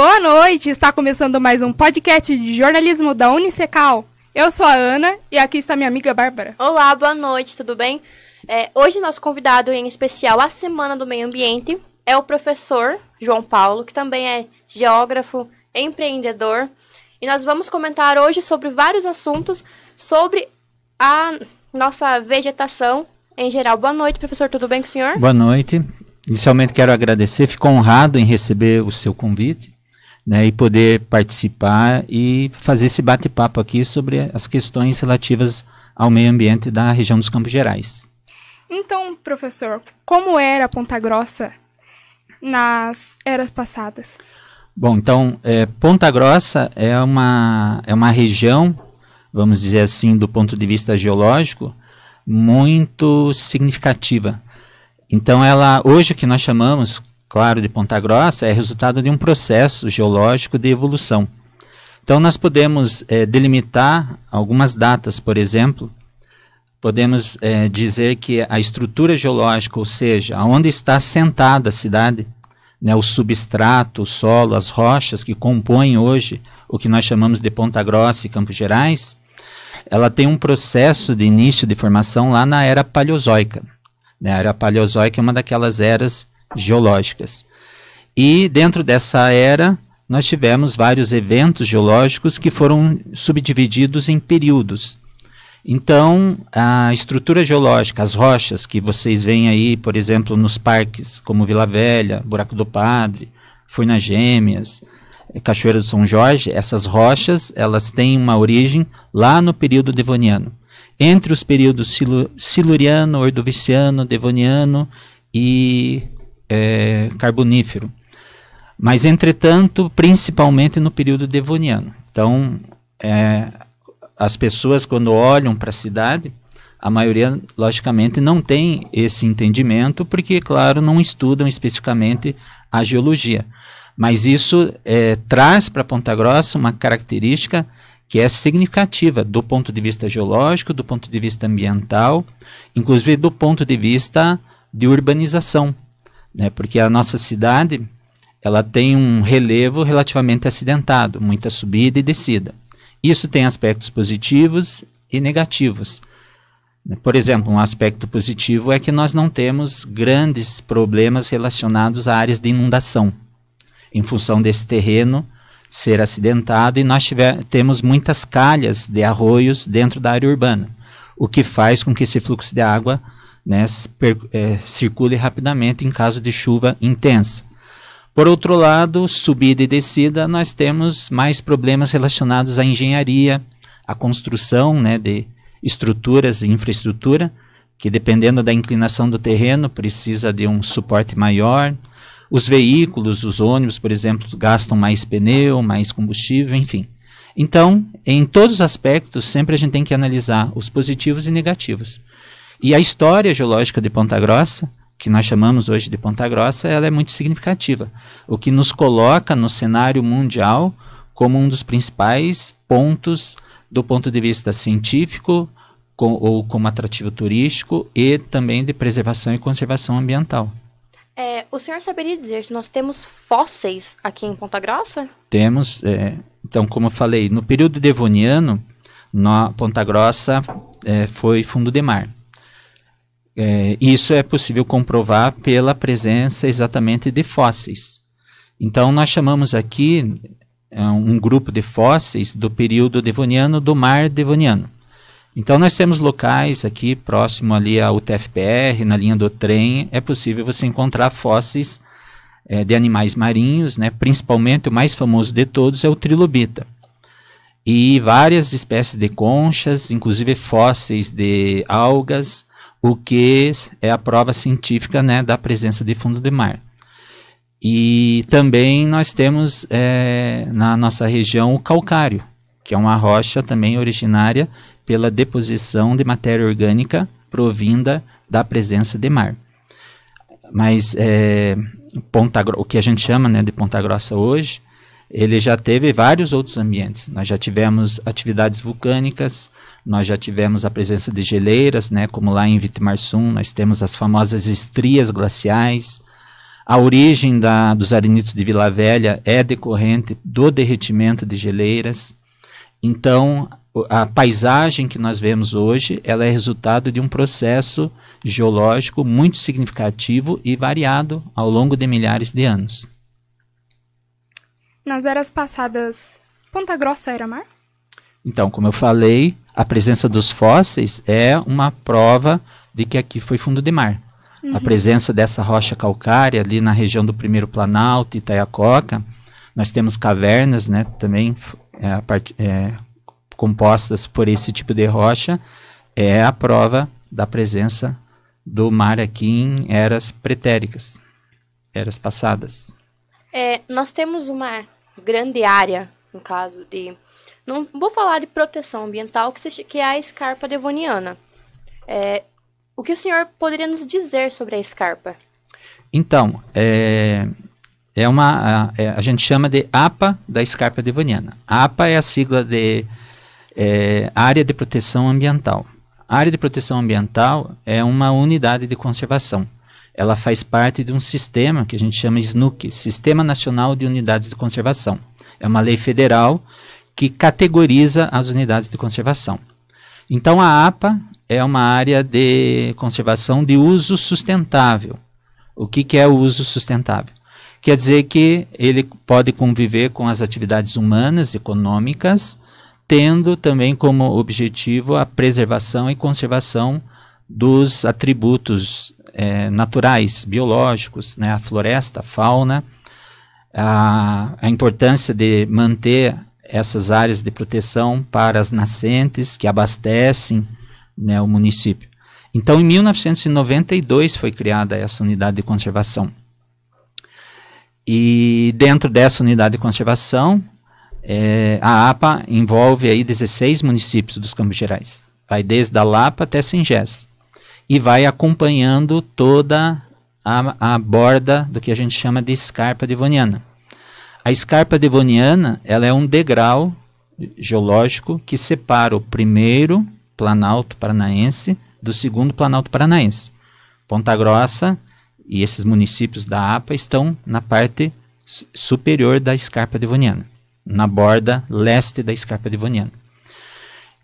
Boa noite, está começando mais um podcast de jornalismo da Unicecal. Eu sou a Ana e aqui está minha amiga Bárbara. Olá, boa noite, tudo bem? Hoje nosso convidado em especial à Semana do Meio Ambiente é o professor João Paulo, que também é geógrafo, empreendedor. E nós vamos comentar hoje sobre vários assuntos sobre a nossa vegetação em geral. Boa noite, professor, tudo bem com o senhor? Boa noite. Inicialmente quero agradecer, fico honrado em receber o seu convite, né, e poder participar e fazer esse bate-papo aqui sobre as questões relativas ao meio ambiente da região dos Campos Gerais. Então, professor, como era Ponta Grossa nas eras passadas? Bom, então, Ponta Grossa é uma região, vamos dizer assim, do ponto de vista geológico, muito significativa. Então, hoje o que nós chamamos, claro, de Ponta Grossa, é resultado de um processo geológico de evolução. Então, nós podemos delimitar algumas datas, por exemplo, podemos dizer que a estrutura geológica, ou seja, onde está assentada a cidade, né, o substrato, o solo, as rochas que compõem hoje o que nós chamamos de Ponta Grossa e Campos Gerais, ela tem um processo de início de formação lá na Era Paleozoica. A Era Paleozoica é uma daquelas eras geológicas. E dentro dessa era, nós tivemos vários eventos geológicos que foram subdivididos em períodos. Então, a estrutura geológica, as rochas que vocês veem aí, por exemplo, nos parques, como Vila Velha, Buraco do Padre, Furnas Gêmeas, Cachoeira do São Jorge, essas rochas, elas têm uma origem lá no período devoniano. Entre os períodos siluriano, ordoviciano, devoniano e carbonífero. Mas, entretanto, principalmente no período devoniano. Então, as pessoas, quando olham para a cidade, a maioria, logicamente, não tem esse entendimento, porque, claro, não estudam especificamente a geologia. Mas isso traz para Ponta Grossa uma característica que é significativa do ponto de vista geológico, do ponto de vista ambiental, inclusive do ponto de vista de urbanização, né? Porque a nossa cidade ela tem um relevo relativamente acidentado, muita subida e descida. Isso tem aspectos positivos e negativos. Por exemplo, um aspecto positivo é que nós não temos grandes problemas relacionados a áreas de inundação, em função desse terreno ser acidentado, e nós temos muitas calhas de arroios dentro da área urbana, o que faz com que esse fluxo de água, né, circule rapidamente em caso de chuva intensa. Por outro lado, subida e descida, nós temos mais problemas relacionados à engenharia, à construção, né, de estruturas e infraestrutura, que dependendo da inclinação do terreno precisa de um suporte maior. Os veículos, os ônibus, por exemplo, gastam mais pneu, mais combustível, enfim. Então, em todos os aspectos, sempre a gente tem que analisar os positivos e negativos. E a história geológica de Ponta Grossa, que nós chamamos hoje de Ponta Grossa, ela é muito significativa, o que nos coloca no cenário mundial como um dos principais pontos do ponto de vista científico, ou como atrativo turístico, e também de preservação e conservação ambiental. O senhor saberia dizer se nós temos fósseis aqui em Ponta Grossa? Temos. Então, como eu falei, no período devoniano, Ponta Grossa foi fundo de mar. Isso é possível comprovar pela presença exatamente de fósseis. Então, nós chamamos aqui um grupo de fósseis do período devoniano, do mar devoniano. Então, nós temos locais aqui próximo ali à UTFPR, na linha do trem, é possível você encontrar fósseis de animais marinhos, né? Principalmente o mais famoso de todos é o trilobita. E várias espécies de conchas, inclusive fósseis de algas, o que é a prova científica, né, da presença de fundo de mar. E também nós temos na nossa região o calcário, que é uma rocha também originária pela deposição de matéria orgânica provinda da presença de mar. Mas o que a gente chama, né, de Ponta Grossa hoje, ele já teve vários outros ambientes. Nós já tivemos atividades vulcânicas, nós já tivemos a presença de geleiras, né, como lá em Vitimarsum, nós temos as famosas estrias glaciais, A origem dos arenitos de Vila Velha é decorrente do derretimento de geleiras. Então, a paisagem que nós vemos hoje, ela é resultado de um processo geológico muito significativo e variado ao longo de milhares de anos. Nas eras passadas, Ponta Grossa era mar? Então, como eu falei, a presença dos fósseis é uma prova de que aqui foi fundo de mar. A presença dessa rocha calcária ali na região do Primeiro Planalto, Itaiacoca, nós temos cavernas, né, também compostas por esse tipo de rocha, é a prova da presença do mar aqui em eras pretéricas, eras passadas. Nós temos uma grande área, no caso de... Não vou falar de proteção ambiental, que é a escarpa devoniana. O que o senhor poderia nos dizer sobre a escarpa? Então, a gente chama de APA da escarpa devoniana. A APA é a sigla de Área de Proteção Ambiental. A Área de Proteção Ambiental é uma unidade de conservação. Ela faz parte de um sistema que a gente chama SNUC, Sistema Nacional de Unidades de Conservação. É uma lei federal que categoriza as unidades de conservação. Então, a APA é uma área de conservação de uso sustentável. O que é o uso sustentável? Quer dizer que ele pode conviver com as atividades humanas, econômicas, tendo também como objetivo a preservação e conservação dos atributos naturais, biológicos, né, a floresta, a fauna, a importância de manter essas áreas de proteção para as nascentes que abastecem, né, o município. Então, em 1992 foi criada essa unidade de conservação. E dentro dessa unidade de conservação, a APA envolve aí 16 municípios dos Campos Gerais. Vai desde a Lapa até Sengés. E vai acompanhando toda a borda do que a gente chama de escarpa devoniana. A escarpa devoniana, ela é um degrau geológico que separa o primeiro Planalto Paranaense do segundo Planalto Paranaense. Ponta Grossa e esses municípios da APA estão na parte superior da escarpa devoniana, na borda leste da escarpa devoniana.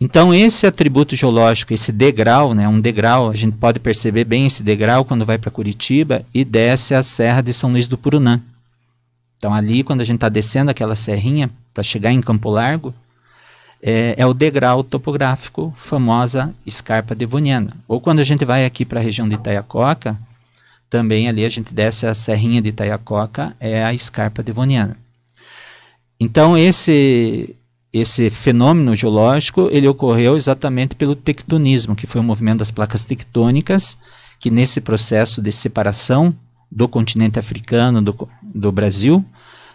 Então, esse atributo geológico, esse degrau, né, um degrau, a gente pode perceber bem esse degrau quando vai para Curitiba e desce a Serra de São Luís do Purunã. Então, ali, quando a gente está descendo aquela serrinha para chegar em Campo Largo, é o degrau topográfico, famosa escarpa devoniana. Ou quando a gente vai aqui para a região de Itaiacoca, também ali a gente desce a serrinha de Itaiacoca, é a escarpa devoniana. Então, esse fenômeno geológico, ele ocorreu exatamente pelo tectonismo, que foi o movimento das placas tectônicas, que nesse processo de separação do continente africano do Brasil,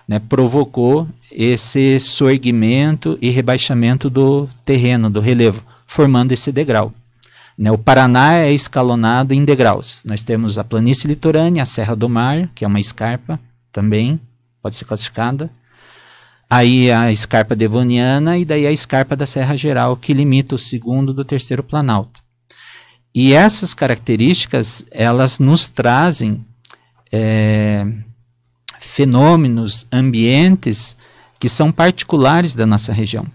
né, provocou esse sorgimento e rebaixamento do terreno, do relevo, formando esse degrau. Né, o Paraná é escalonado em degraus. Nós temos a planície litorânea, a Serra do Mar, que é uma escarpa também, pode ser classificada. Aí a escarpa devoniana e daí a escarpa da Serra Geral, que limita o segundo do terceiro planalto. E essas características, elas nos trazem fenômenos, ambientes que são particulares da nossa região.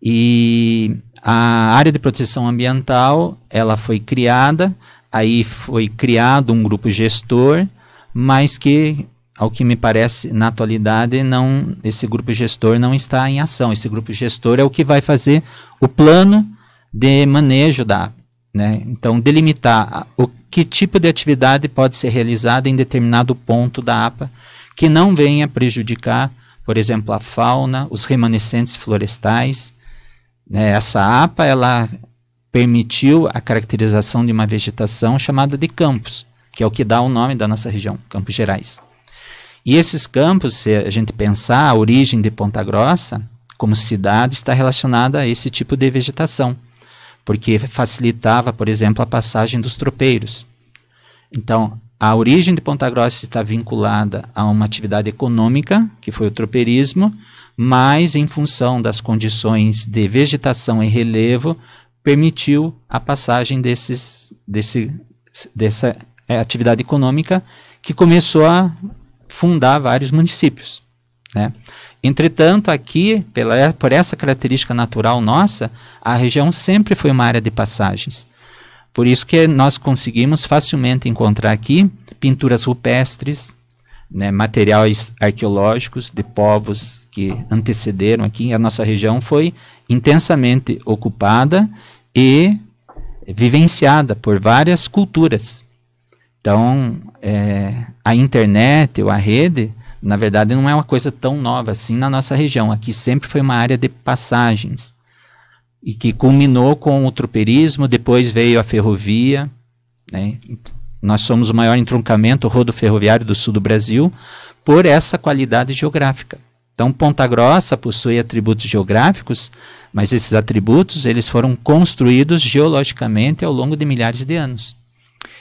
E a área de proteção ambiental, ela foi criada, aí foi criado um grupo gestor, mas que, ao que me parece, na atualidade, esse grupo gestor não está em ação. Esse grupo gestor é o que vai fazer o plano de manejo da área, né? Então, delimitar que tipo de atividade pode ser realizada em determinado ponto da APA, que não venha prejudicar, por exemplo, a fauna, os remanescentes florestais. Né? Essa APA, ela permitiu a caracterização de uma vegetação chamada de campos, que é o que dá o nome da nossa região, Campos Gerais. E esses campos, se a gente pensar, a origem de Ponta Grossa, como cidade, está relacionada a esse tipo de vegetação, porque facilitava, por exemplo, a passagem dos tropeiros. Então, a origem de Ponta Grossa está vinculada a uma atividade econômica, que foi o tropeirismo, mas em função das condições de vegetação e relevo, permitiu a passagem dessa atividade econômica que começou a fundar vários municípios, né? Entretanto, aqui, por essa característica natural nossa, a região sempre foi uma área de passagens. Por isso que nós conseguimos facilmente encontrar aqui pinturas rupestres, né, materiais arqueológicos de povos que antecederam aqui. A nossa região foi intensamente ocupada e vivenciada por várias culturas. Então, a internet ou a rede, na verdade, não é uma coisa tão nova assim na nossa região. Aqui sempre foi uma área de passagens, e que culminou com o tropeirismo, depois veio a ferrovia, né? Nós somos o maior entroncamento rodoferroviário do sul do Brasil por essa qualidade geográfica. Então, Ponta Grossa possui atributos geográficos, mas esses atributos eles foram construídos geologicamente ao longo de milhares de anos.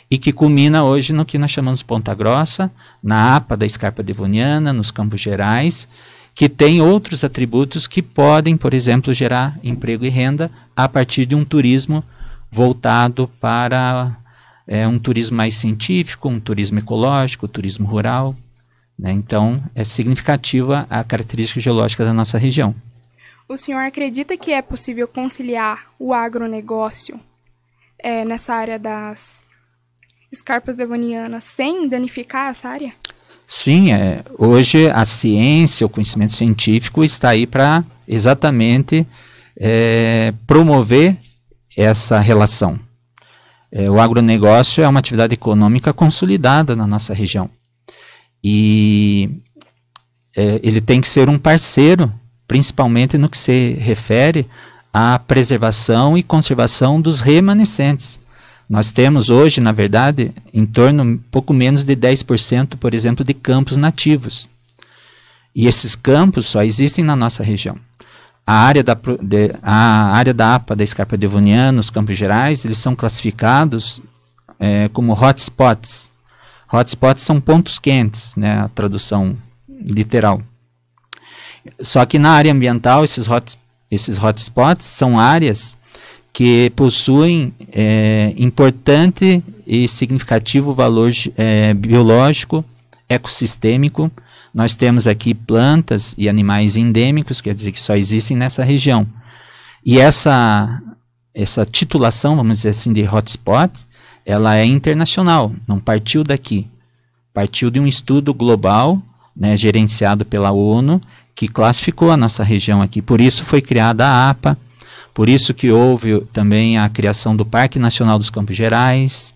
E que culmina hoje no que nós chamamos de Ponta Grossa, na APA da Escarpa Devoniana, nos Campos Gerais, que tem outros atributos que podem, por exemplo, gerar emprego e renda a partir de um turismo voltado para um turismo mais científico, um turismo ecológico, turismo rural, né? Então, é significativa a característica geológica da nossa região. O senhor acredita que é possível conciliar o agronegócio nessa área das escarpas devonianas sem danificar essa área? Sim, hoje a ciência, o conhecimento científico está aí para exatamente promover essa relação. O agronegócio é uma atividade econômica consolidada na nossa região. E ele tem que ser um parceiro, principalmente no que se refere à preservação e conservação dos remanescentes. Nós temos hoje, na verdade, em torno, pouco menos de 10%, por exemplo, de campos nativos. E esses campos só existem na nossa região. A área da APA, da Escarpa Devoniana, os Campos Gerais, eles são classificados como hotspots. Hotspots são pontos quentes, né, a tradução literal. Só que na área ambiental, esses hotspots são áreas que possuem importante e significativo valor biológico, ecossistêmico. Nós temos aqui plantas e animais endêmicos, quer dizer que só existem nessa região. E essa titulação, vamos dizer assim, de hotspot, ela é internacional, não partiu daqui. Partiu de um estudo global, né, gerenciado pela ONU, que classificou a nossa região aqui. Por isso foi criada a APA, por isso que houve também a criação do Parque Nacional dos Campos Gerais,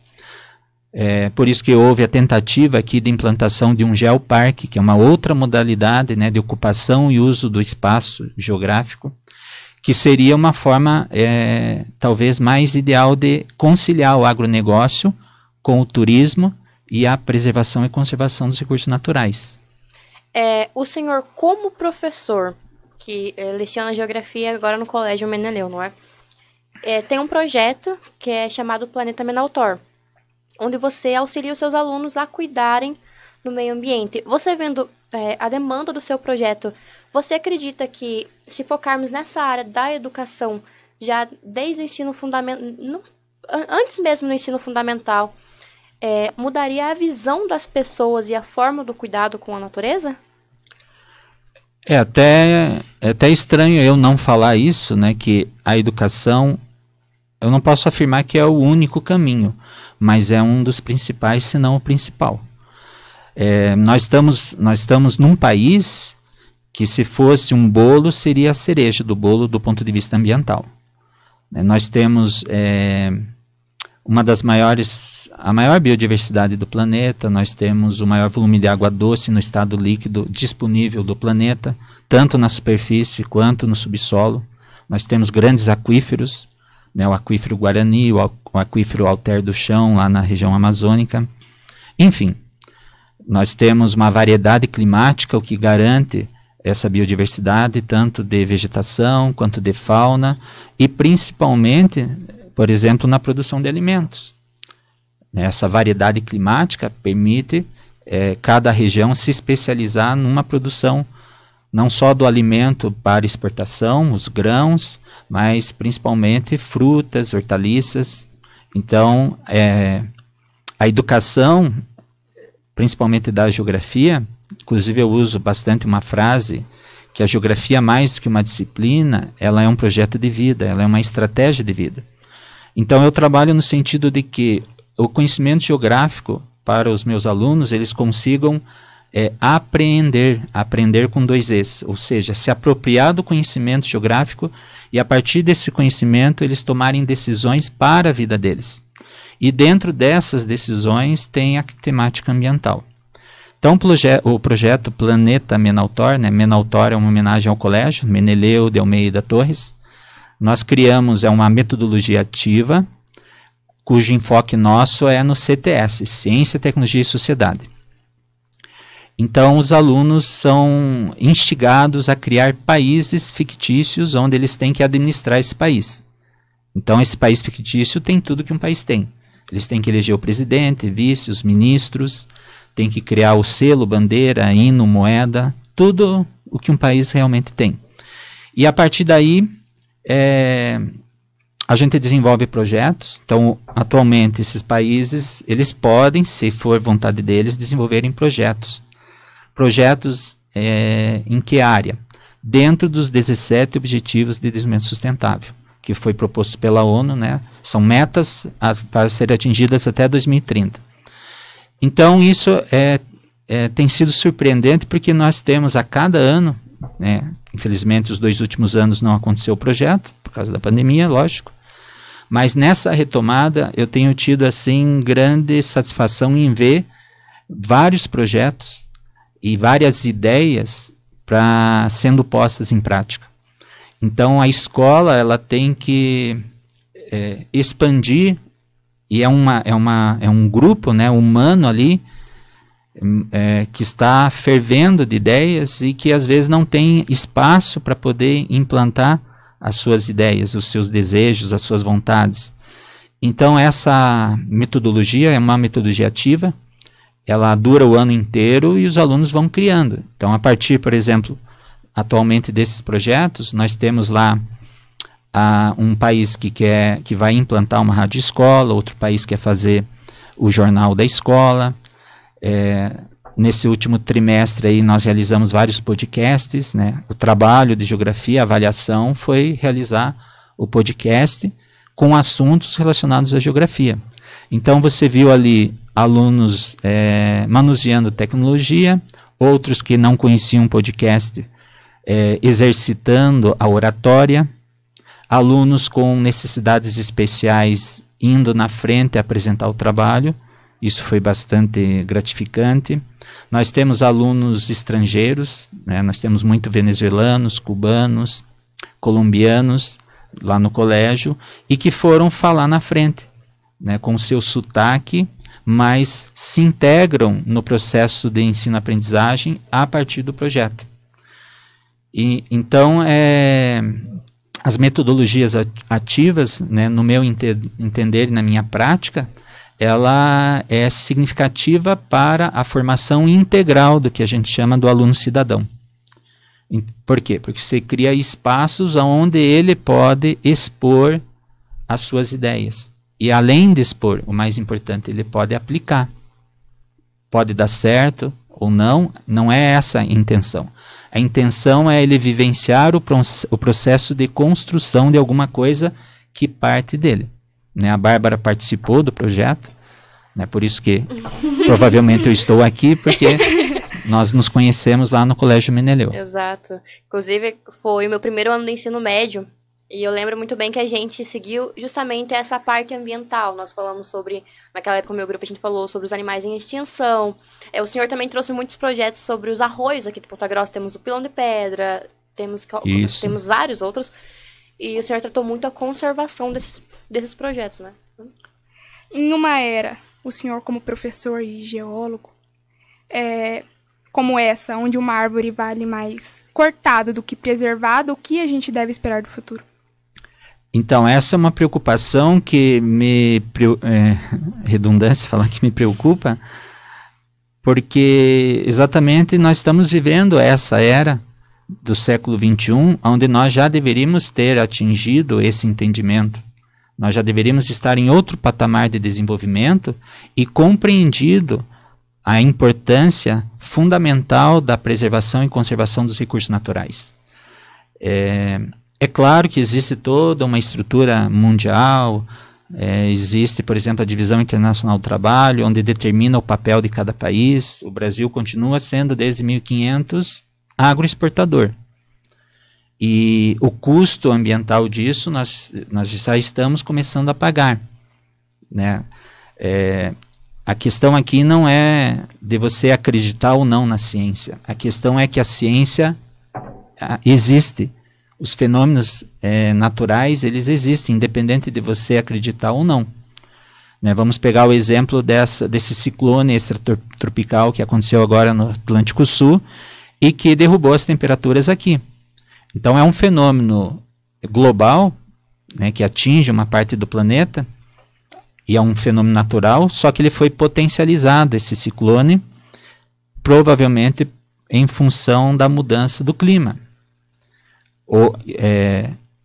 por isso que houve a tentativa aqui de implantação de um geoparque, que é uma outra modalidade, né, de ocupação e uso do espaço geográfico, que seria uma forma talvez mais ideal de conciliar o agronegócio com o turismo e a preservação e conservação dos recursos naturais. O senhor, como professor, que leciona geografia agora no Colégio Meneleu, não é? Tem um projeto que é chamado Planeta Menautor, onde você auxilia os seus alunos a cuidarem do meio ambiente. Você vendo a demanda do seu projeto, você acredita que se focarmos nessa área da educação, já desde o ensino fundamental, antes mesmo do ensino fundamental, mudaria a visão das pessoas e a forma do cuidado com a natureza? É até estranho eu não falar isso, né, que a educação, eu não posso afirmar que é o único caminho, mas é um dos principais, se não o principal. Nós estamos num país que, se fosse um bolo, seria a cereja do bolo do ponto de vista ambiental. Nós temos a maior biodiversidade do planeta, nós temos o maior volume de água doce no estado líquido disponível do planeta, tanto na superfície quanto no subsolo. Nós temos grandes aquíferos, né, o aquífero Guarani, o aquífero Alter do Chão, lá na região amazônica. Enfim, nós temos uma variedade climática, o que garante essa biodiversidade, tanto de vegetação quanto de fauna, e principalmente, por exemplo, na produção de alimentos. Essa variedade climática permite cada região se especializar numa produção, não só do alimento para exportação, os grãos, mas principalmente frutas, hortaliças. Então, a educação principalmente da geografia. Inclusive eu uso bastante uma frase, que a geografia, mais do que uma disciplina, ela é um projeto de vida, ela é uma estratégia de vida. Então eu trabalho no sentido de que o conhecimento geográfico, para os meus alunos, eles consigam aprender com 2 Es, ou seja, se apropriar do conhecimento geográfico e a partir desse conhecimento eles tomarem decisões para a vida deles. E dentro dessas decisões tem a temática ambiental. Então o projeto Planeta Menautor, né? Menautor é uma homenagem ao colégio Meneleu de Almeida Torres. Nós criamos uma metodologia ativa, cujo enfoque nosso é no CTS, Ciência, Tecnologia e Sociedade. Então, os alunos são instigados a criar países fictícios onde eles têm que administrar esse país. Então, esse país fictício tem tudo que um país tem. Eles têm que eleger o presidente, vice, os ministros, têm que criar o selo, bandeira, hino, moeda, tudo o que um país realmente tem. E a partir daí, a gente desenvolve projetos. Então, atualmente, esses países, eles podem, se for vontade deles, desenvolverem projetos. Projetos em que área? Dentro dos 17 Objetivos de Desenvolvimento Sustentável, que foi proposto pela ONU, né? São metas para serem atingidas até 2030. Então, isso tem sido surpreendente, porque nós temos a cada ano, né? Infelizmente, os 2 últimos anos não aconteceu o projeto, por causa da pandemia, lógico, mas nessa retomada eu tenho tido assim grande satisfação em ver vários projetos e várias ideias sendo postas em prática. Então a escola ela tem que expandir, e é um grupo, né, humano ali que está fervendo de ideias e que às vezes não tem espaço para poder implantar as suas ideias, os seus desejos, as suas vontades. Então essa metodologia é uma metodologia ativa, ela dura o ano inteiro e os alunos vão criando. Então, a partir, por exemplo, atualmente desses projetos, nós temos lá um país que vai implantar uma rádio escola, outro país quer fazer o jornal da escola. Nesse último trimestre aí nós realizamos vários podcasts, né? O trabalho de geografia, a avaliação, foi realizar o podcast com assuntos relacionados à geografia. Então você viu ali alunos manuseando tecnologia, outros que não conheciam podcast exercitando a oratória, alunos com necessidades especiais indo na frente apresentar o trabalho. Isso foi bastante gratificante. Nós temos alunos estrangeiros, né? Nós temos muito venezuelanos, cubanos, colombianos lá no colégio e que foram falar na frente, né, com o seu sotaque, mas se integram no processo de ensino-aprendizagem a partir do projeto. E, então, as metodologias ativas, né, no meu entender e na minha prática, ela é significativa para a formação integral do que a gente chama do aluno cidadão. Por quê? Porque você cria espaços onde ele pode expor as suas ideias. E além de expor, o mais importante, ele pode aplicar. Pode dar certo ou não, não é essa a intenção. A intenção é ele vivenciar o processo de construção de alguma coisa que parte dele. Né? A Bárbara participou do projeto, né? Por isso que provavelmente eu estou aqui, porque nós nos conhecemos lá no Colégio Meneleu. Exato. Inclusive, foi meu primeiro ano de ensino médio, e eu lembro muito bem que a gente seguiu justamente essa parte ambiental. Nós falamos sobre, naquela época, o meu grupo, a gente falou sobre os animais em extinção. O senhor também trouxe muitos projetos sobre os arroios aqui de Ponta Grossa. Temos o Pilão de Pedra, temos vários outros. E o senhor tratou muito a conservação desses projetos, né? Em uma era, o senhor como professor e geólogo, como essa, onde uma árvore vale mais cortada do que preservada, o que a gente deve esperar do futuro? Então, essa é uma preocupação que redundância falar que me preocupa, porque exatamente nós estamos vivendo essa era do século XXI, onde nós já deveríamos ter atingido esse entendimento. Nós já deveríamos estar em outro patamar de desenvolvimento e compreendido a importância fundamental da preservação e conservação dos recursos naturais. É claro que existe toda uma estrutura mundial, existe, por exemplo, a Divisão Internacional do Trabalho, onde determina o papel de cada país. O Brasil continua sendo, desde 1500, agroexportador. E o custo ambiental disso, nós já estamos começando a pagar, né? A questão aqui não é de você acreditar ou não na ciência. A questão é que a ciência existe. Os fenômenos naturais, eles existem, independente de você acreditar ou não. Né? Vamos pegar o exemplo desse ciclone extratropical que aconteceu agora no Atlântico Sul e que derrubou as temperaturas aqui. Então é um fenômeno global, né, que atinge uma parte do planeta, e é um fenômeno natural, só que ele foi potencializado, esse ciclone, provavelmente em função da mudança do clima.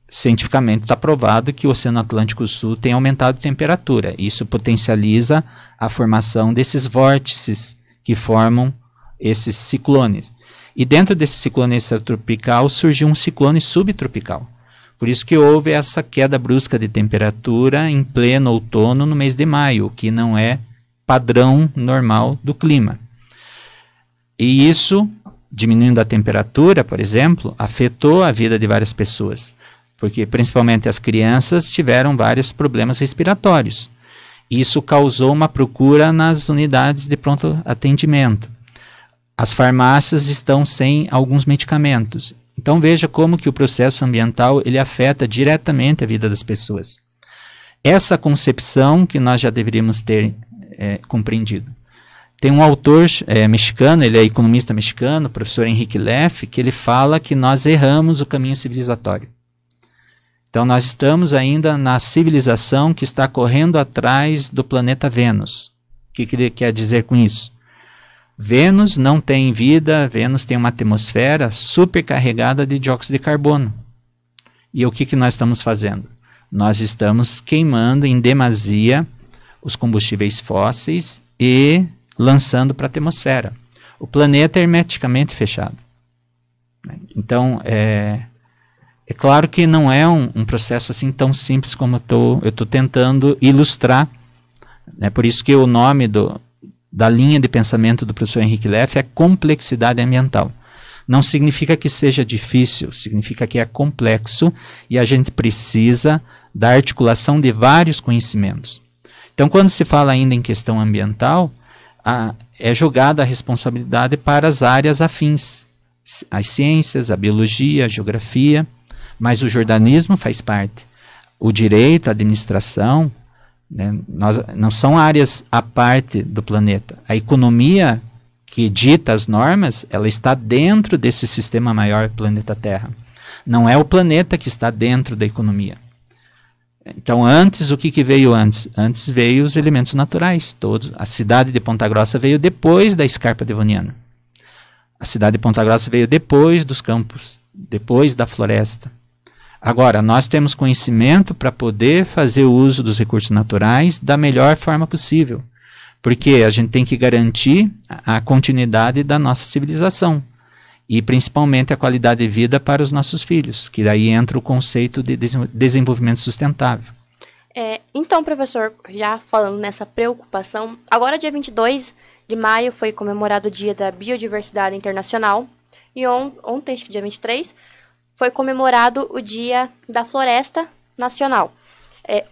Cientificamente está provado que o Oceano Atlântico Sul tem aumentado a temperatura. Isso potencializa a formação desses vórtices que formam esses ciclones. E dentro desse ciclone extratropical surgiu um ciclone subtropical. Por isso que houve essa queda brusca de temperatura em pleno outono no mês de maio, que não é padrão normal do clima. E isso, diminuindo a temperatura, por exemplo, afetou a vida de várias pessoas, porque principalmente as crianças tiveram vários problemas respiratórios. Isso causou uma procura nas unidades de pronto atendimento. As farmácias estão sem alguns medicamentos. Então veja como que o processo ambiental ele afeta diretamente a vida das pessoas. Essa concepção que nós já deveríamos ter compreendido. Tem um autor mexicano, ele é economista mexicano, professor Henrique Leff, que ele fala que nós erramos o caminho civilizatório. Então nós estamos ainda na civilização que está correndo atrás do planeta Vênus. O que ele quer dizer com isso? Vênus não tem vida, Vênus tem uma atmosfera supercarregada de dióxido de carbono. E o que nós estamos fazendo? Nós estamos queimando em demasia os combustíveis fósseis e lançando para a atmosfera. O planeta é hermeticamente fechado. Então, é claro que não é um processo assim tão simples como eu estou tentando ilustrar. Né? Por isso que o nome da linha de pensamento do professor Henrique Leff é complexidade ambiental. Não significa que seja difícil, significa que é complexo e a gente precisa da articulação de vários conhecimentos. Então, quando se fala ainda em questão ambiental, é jogada a responsabilidade para as áreas afins, as ciências, a biologia, a geografia, mas o jornalismo faz parte. O direito, a administração, né, não são áreas à parte do planeta. A economia que dita as normas, ela está dentro desse sistema maior, planeta Terra. Não é o planeta que está dentro da economia. Então, antes, o que veio antes? Antes veio os elementos naturais, todos. A cidade de Ponta Grossa veio depois da Scarpa Devoniana. A cidade de Ponta Grossa veio depois dos campos, depois da floresta. Agora, nós temos conhecimento para poder fazer o uso dos recursos naturais da melhor forma possível, porque a gente tem que garantir a continuidade da nossa civilização e principalmente a qualidade de vida para os nossos filhos, que daí entra o conceito de desenvolvimento sustentável. Então, professor, já falando nessa preocupação, agora dia 22 de maio foi comemorado o Dia da Biodiversidade Internacional e ontem, acho que dia 23, foi comemorado o Dia da Floresta Nacional.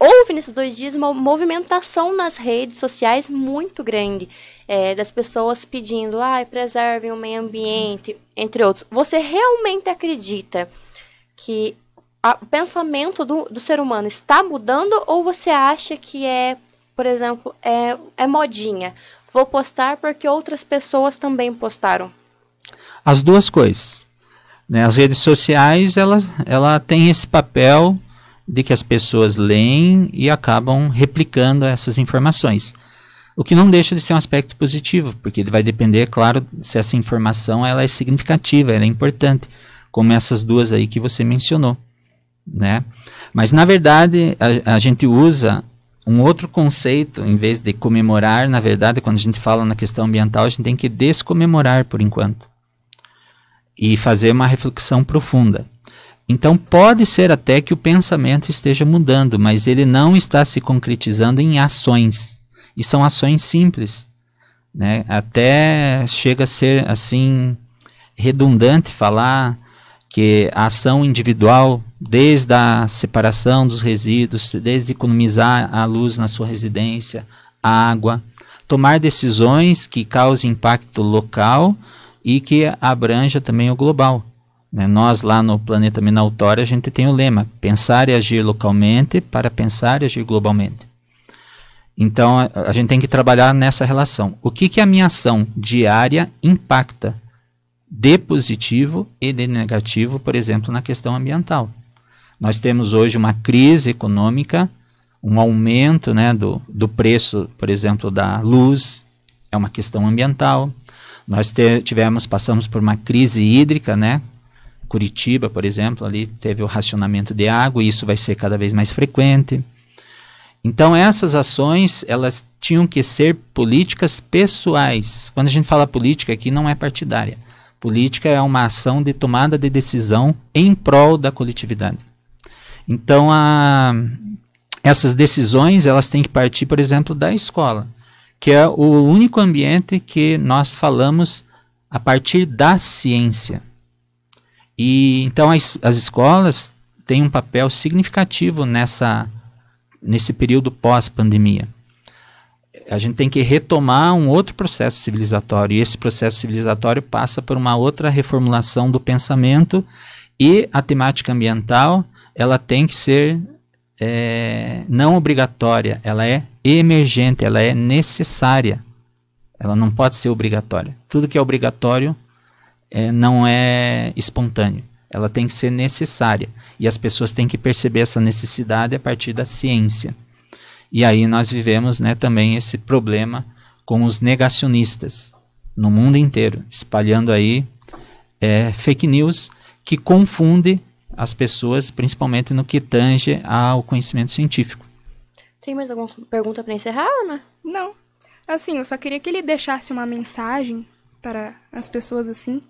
Houve nesses 2 dias uma movimentação nas redes sociais muito grande, das pessoas pedindo, preservem o meio ambiente, entre outros. Você realmente acredita que o pensamento do ser humano está mudando ou você acha que por exemplo, é modinha? Vou postar porque outras pessoas também postaram. As duas coisas. Né? As redes sociais, ela tem esse papel de que as pessoas leem e acabam replicando essas informações. O que não deixa de ser um aspecto positivo, porque ele vai depender, claro, se essa informação ela é significativa, ela é importante, como essas duas aí que você mencionou. Né? Mas, na verdade, a gente usa um outro conceito, em vez de comemorar, na verdade, quando a gente fala na questão ambiental, a gente tem que descomemorar por enquanto e fazer uma reflexão profunda. Então pode ser até que o pensamento esteja mudando, mas ele não está se concretizando em ações, e são ações simples, né? Até chega a ser assim redundante falar que a ação individual, desde a separação dos resíduos, desde economizar a luz na sua residência, a água, tomar decisões que causem impacto local e que abranja também o global. Né? Nós lá no Planeta Minautória a gente tem o lema, pensar e agir localmente para pensar e agir globalmente. Então a gente tem que trabalhar nessa relação. O que a minha ação diária impacta de positivo e de negativo, por exemplo, na questão ambiental. Nós temos hoje uma crise econômica, um aumento, né, do preço, por exemplo, da luz, é uma questão ambiental. Nós passamos por uma crise hídrica, né? Curitiba, por exemplo, ali teve o racionamento de água e isso vai ser cada vez mais frequente. Então essas ações, elas tinham que ser políticas pessoais. Quando a gente fala política aqui, não é partidária. Política é uma ação de tomada de decisão em prol da coletividade. Então, essas decisões elas têm que partir, por exemplo, da escola, que é o único ambiente que nós falamos a partir da ciência. E então as escolas têm um papel significativo nesse período pós-pandemia. A gente tem que retomar um outro processo civilizatório, e esse processo civilizatório passa por uma outra reformulação do pensamento, e a temática ambiental ela tem que ser não obrigatória, ela é emergente, ela é necessária, ela não pode ser obrigatória. Tudo que é obrigatório não é espontâneo, ela tem que ser necessária, e as pessoas têm que perceber essa necessidade a partir da ciência. E aí nós vivemos, né, também esse problema com os negacionistas no mundo inteiro, espalhando aí fake news que confunde as pessoas, principalmente no que tange ao conhecimento científico. Tem mais alguma pergunta para encerrar, Ana? Não. Assim, eu só queria que ele deixasse uma mensagem para as pessoas, assim,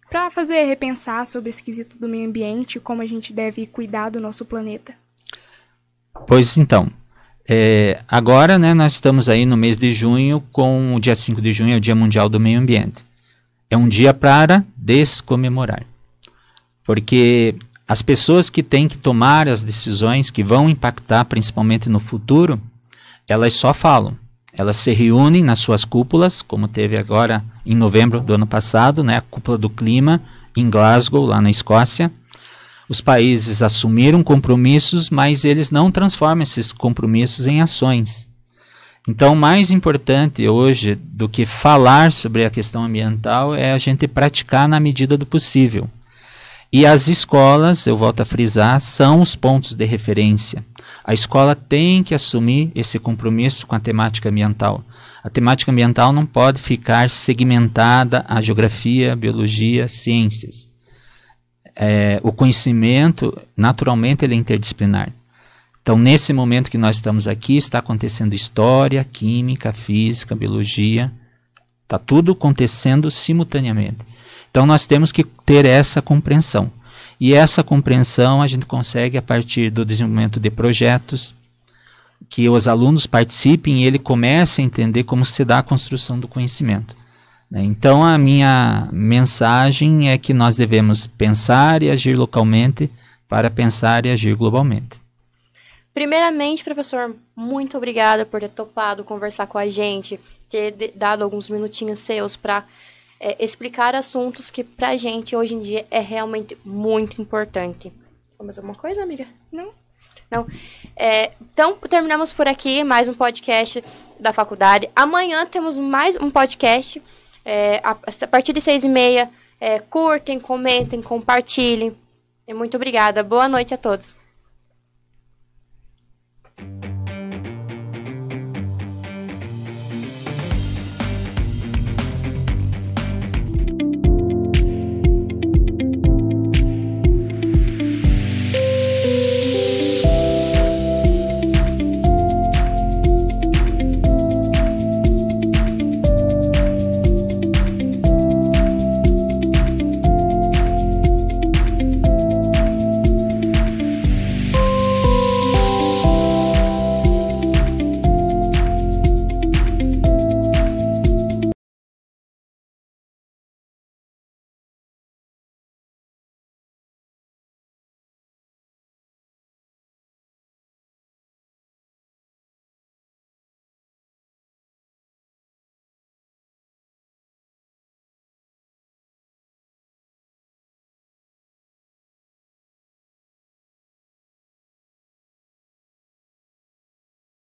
para fazer repensar sobre esse quesito do meio ambiente e como a gente deve cuidar do nosso planeta. Pois então, agora, né, nós estamos aí no mês de junho, com o dia 5 de junho, é o Dia Mundial do Meio Ambiente. É um dia para descomemorar. Porque as pessoas que têm que tomar as decisões que vão impactar principalmente no futuro, elas só falam. Elas se reúnem nas suas cúpulas, como teve agora em novembro do ano passado, né, a cúpula do clima em Glasgow, lá na Escócia. Os países assumiram compromissos, mas eles não transformam esses compromissos em ações. Então, o mais importante hoje do que falar sobre a questão ambiental é a gente praticar na medida do possível. E as escolas, eu volto a frisar, são os pontos de referência. A escola tem que assumir esse compromisso com a temática ambiental. A temática ambiental não pode ficar segmentada a geografia, biologia, ciências. O conhecimento, naturalmente, ele é interdisciplinar. Então, nesse momento que nós estamos aqui, está acontecendo história, química, física, biologia. Está tudo acontecendo simultaneamente. Então, nós temos que ter essa compreensão. E essa compreensão a gente consegue a partir do desenvolvimento de projetos, que os alunos participem e ele comece a entender como se dá a construção do conhecimento. Então, a minha mensagem é que nós devemos pensar e agir localmente para pensar e agir globalmente. Primeiramente, professor, muito obrigada por ter topado conversar com a gente, ter dado alguns minutinhos seus para explicar assuntos que para a gente hoje em dia é realmente muito importante. Mais alguma coisa, amiga? Não. Então, terminamos por aqui mais um podcast da faculdade. Amanhã temos mais um podcast. A partir de 6h30, curtem, comentem, compartilhem. Muito obrigada. Boa noite a todos.